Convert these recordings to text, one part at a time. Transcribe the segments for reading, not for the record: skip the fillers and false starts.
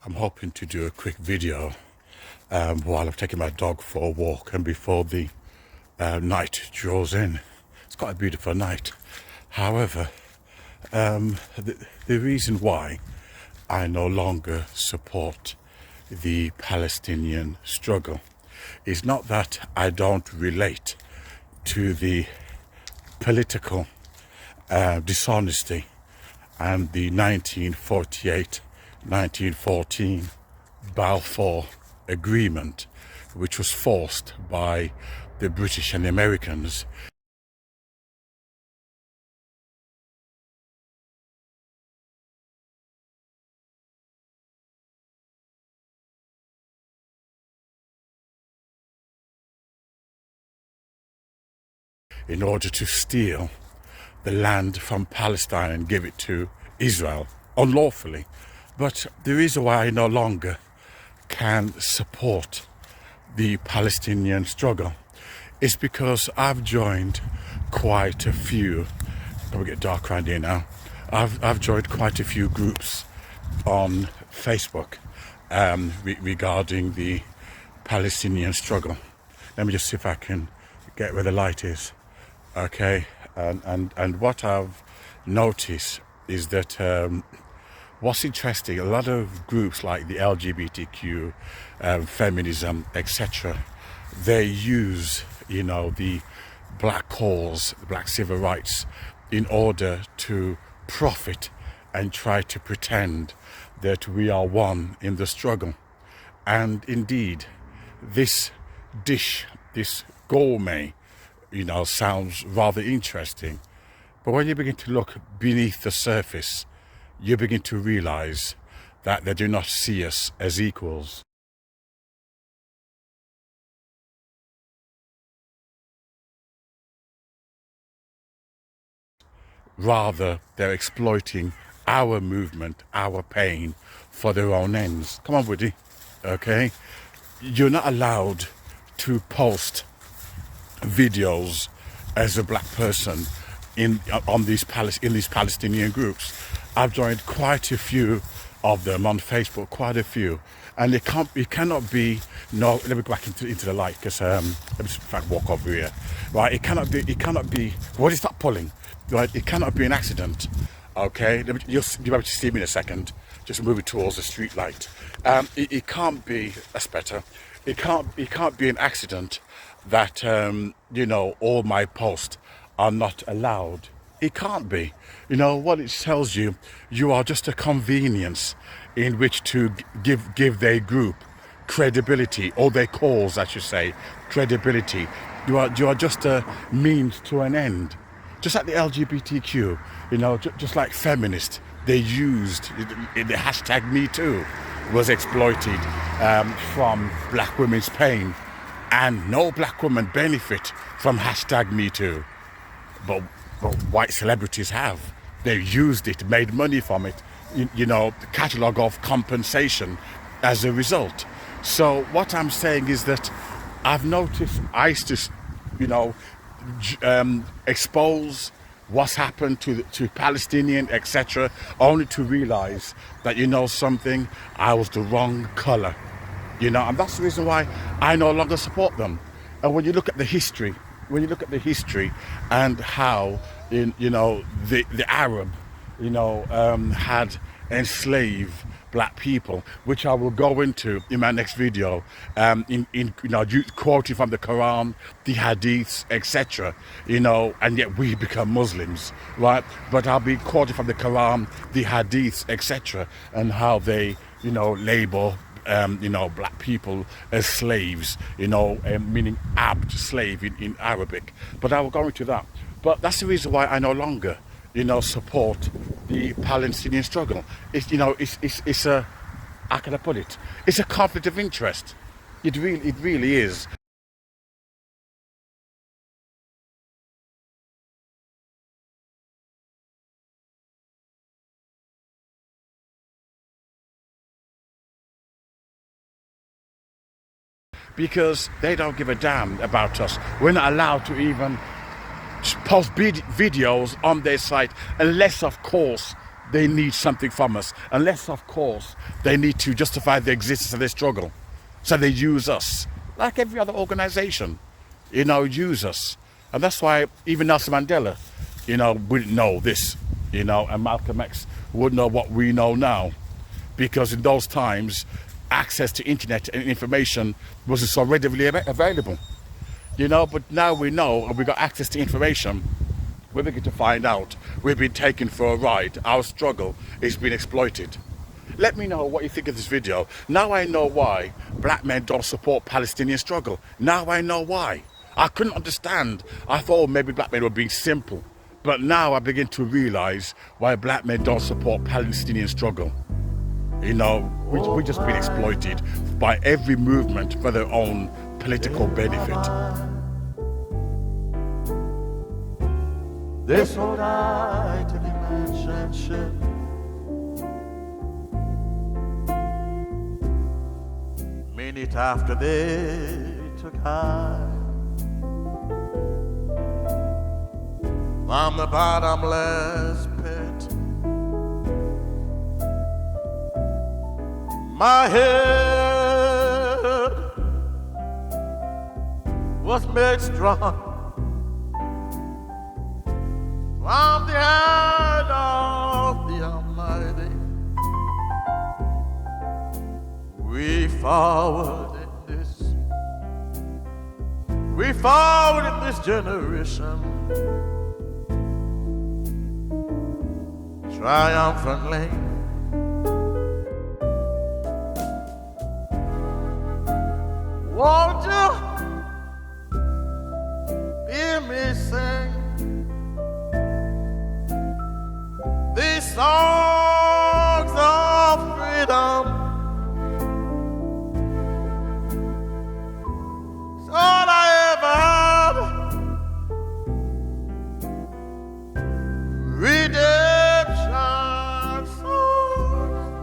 I'm hoping to do a quick video while I'm taking my dog for a walk and before the night draws in. It's quite a beautiful night. However, the reason why I no longer support the Palestinian struggle is not that I don't relate to the political dishonesty and the 1914 Balfour Agreement, which was forced by the British and the Americans in order to steal the land from Palestine and give it to Israel unlawfully. But the reason why I no longer can support the Palestinian struggle is because I've joined quite a few, it'll get dark around here now, I've joined quite a few groups on Facebook regarding the Palestinian struggle. Let me just see if I can get where the light is. Okay, and what I've noticed is that what's interesting, a lot of groups like the LGBTQ, feminism, etc., they use, the black cause, black civil rights, in order to profit and try to pretend that we are one in the struggle. And indeed, this dish, this gourmet, sounds rather interesting. But when you begin to look beneath the surface, you begin to realize that they do not see us as equals. Rather, they're exploiting our movement, our pain, for their own ends. Come on, Woody. Okay? You're not allowed to post videos as a black person in these Palestinian groups. I've joined quite a few of them on Facebook, quite a few, and it cannot be. No, let me go back into the light because let me just in fact walk over here. Right, it cannot be. What is that pulling? Right, it cannot be an accident. Okay, you'll be able to see me in a second. Just moving towards the street light. It can't be. That's better. It can't be an accident that all my posts are not allowed. It can't be. What it tells you, you are just a convenience in which to give their group credibility, or their cause, I should say, credibility. You are just a means to an end. Just like the LGBTQ, just like feminists, they used the hashtag #MeToo was exploited from black women's pain. And no black woman benefit from hashtag #MeToo. But white celebrities have. They've used it, made money from it, the catalogue of compensation as a result. So what I'm saying is that I've noticed ISIS, expose what's happened to Palestinian, etc., only to realize that, something, I was the wrong color. And that's the reason why I no longer support them. And when you look at the history, and how the Arab, had enslaved black people, which I will go into in my next video, quoting from the Quran, the Hadiths, etc. And yet we become Muslims, right? But I'll be quoting from the Quran, the Hadiths, etc., and how they, label black people as slaves, meaning abd, slave in Arabic. But I will go into that. But that's the reason why I no longer, support the Palestinian struggle. It's a, how can I put it? It's a conflict of interest. It really is. Because they don't give a damn about us. We're not allowed to even post videos on their site unless, of course, they need something from us. Unless, of course, they need to justify the existence of their struggle. So they use us, like every other organization, use us. And that's why even Nelson Mandela, wouldn't know this, and Malcolm X wouldn't know what we know now. Because in those times, access to internet and information wasn't so readily available. But now we know, and we've got access to information. We're beginning to find out we've been taken for a ride. Our struggle is being exploited. Let me know what you think of this video. Now I know why black men don't support Palestinian struggle. Now I know why. I couldn't understand. I thought maybe black men were being simple. But now I begin to realize why black men don't support Palestinian struggle. We've just been exploited by every movement for their own political benefit. This old Italy mansion ship, minute after they took high from the bottomless pit, my head was made strong from the hand of the Almighty. We forward in this generation, triumphantly. Won't you hear me sing these songs of freedom? It's all I ever had. Redemption songs.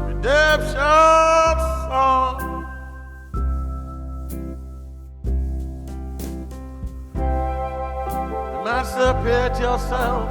Redemption songs. Emancipate yourself.